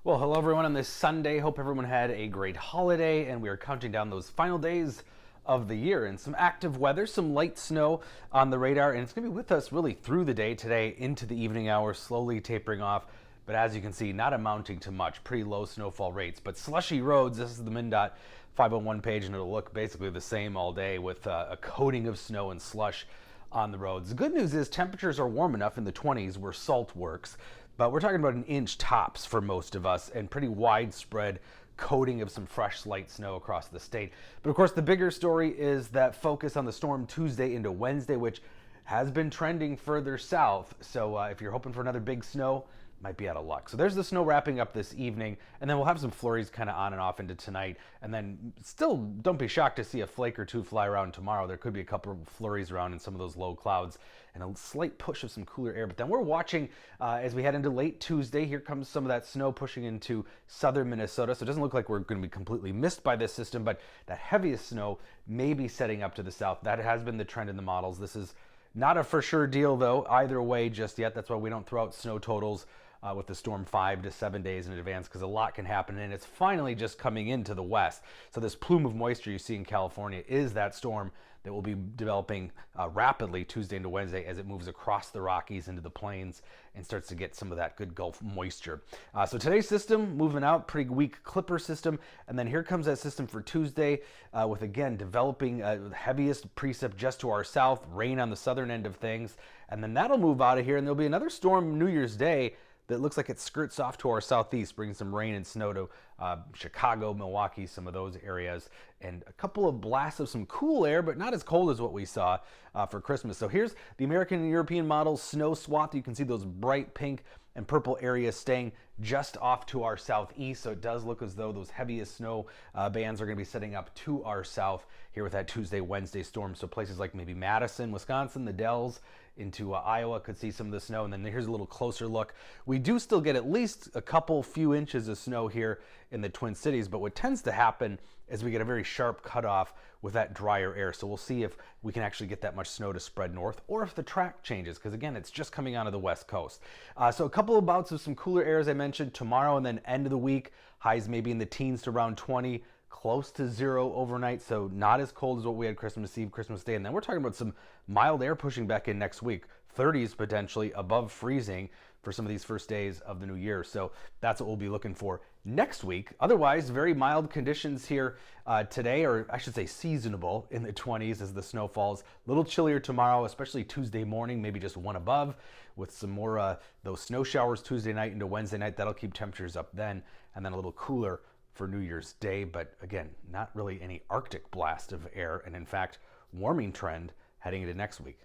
Well, hello everyone on this Sunday. Hope everyone had a great holiday, and we are counting down those final days of the year. And some active weather, some light snow on the radar, and it's going to be with us really through the day today into the evening hours, slowly tapering off. But as you can see, not amounting to much, pretty low snowfall rates. But slushy roads, this is the MnDOT 501 page, and it'll look basically the same all day with a coating of snow and slush on the roads. The good news is temperatures are warm enough in the 20s where salt works, but we're talking about an inch tops for most of us and pretty widespread coating of some fresh light snow across the state. But of course, the bigger story is that focus on the storm Tuesday into Wednesday, which has been trending further south. So if you're hoping for another big snow, might be out of luck. So there's the snow wrapping up this evening, and then we'll have some flurries kind of on and off into tonight. And then still don't be shocked to see a flake or two fly around tomorrow. There could be a couple of flurries around in some of those low clouds and a slight push of some cooler air. But then we're watching as we head into late Tuesday. Here comes some of that snow pushing into southern Minnesota. So it doesn't look like we're going to be completely missed by this system, but that heaviest snow may be setting up to the south. That has been the trend in the models. This is not a for sure deal though, either way just yet. That's why we don't throw out snow totals with the storm 5 to 7 days in advance, because a lot can happen, and it's finally just coming into the west. So this plume of moisture you see in California is that storm that will be developing rapidly Tuesday into Wednesday as it moves across the Rockies into the plains and starts to get some of that good Gulf moisture. So today's system moving out, pretty weak clipper system, and then here comes that system for Tuesday with again developing the heaviest precip just to our south, rain on the southern end of things, and then that'll move out of here, and there'll be another storm New Year's Day that looks like it skirts off to our southeast, bringing some rain and snow to Chicago, Milwaukee, some of those areas, and a couple of blasts of some cool air, but not as cold as what we saw for Christmas. So here's the American and European models snow swath. You can see those bright pink and purple areas staying just off to our southeast. So it does look as though those heaviest snow bands are going to be setting up to our south here with that Tuesday, Wednesday storm. So places like maybe Madison, Wisconsin, the Dells, into Iowa could see some of the snow. And then here's a little closer look. We do still get at least a few inches of snow here in the Twin Cities, but what tends to happen is we get a very sharp cutoff with that drier air. So we'll see if we can actually get that much snow to spread north, or if the track changes, because again, it's just coming onto the west coast. So a couple of bouts of some cooler air, as I mentioned, tomorrow, and then end of the week, highs maybe in the teens to around 20, close to 0 overnight, so not as cold as what we had Christmas Eve, Christmas Day. And then we're talking about some mild air pushing back in next week, 30s potentially above freezing for some of these first days of the new year. So that's what we'll be looking for next week. Otherwise, very mild conditions here today, or I should say seasonable, in the 20s as the snow falls. A little chillier tomorrow, especially Tuesday morning, maybe just 1 above, with some more those snow showers Tuesday night into Wednesday night. That'll keep temperatures up then, and then a little cooler for New Year's Day. But again, not really any Arctic blast of air, and in fact, warming trend heading into next week.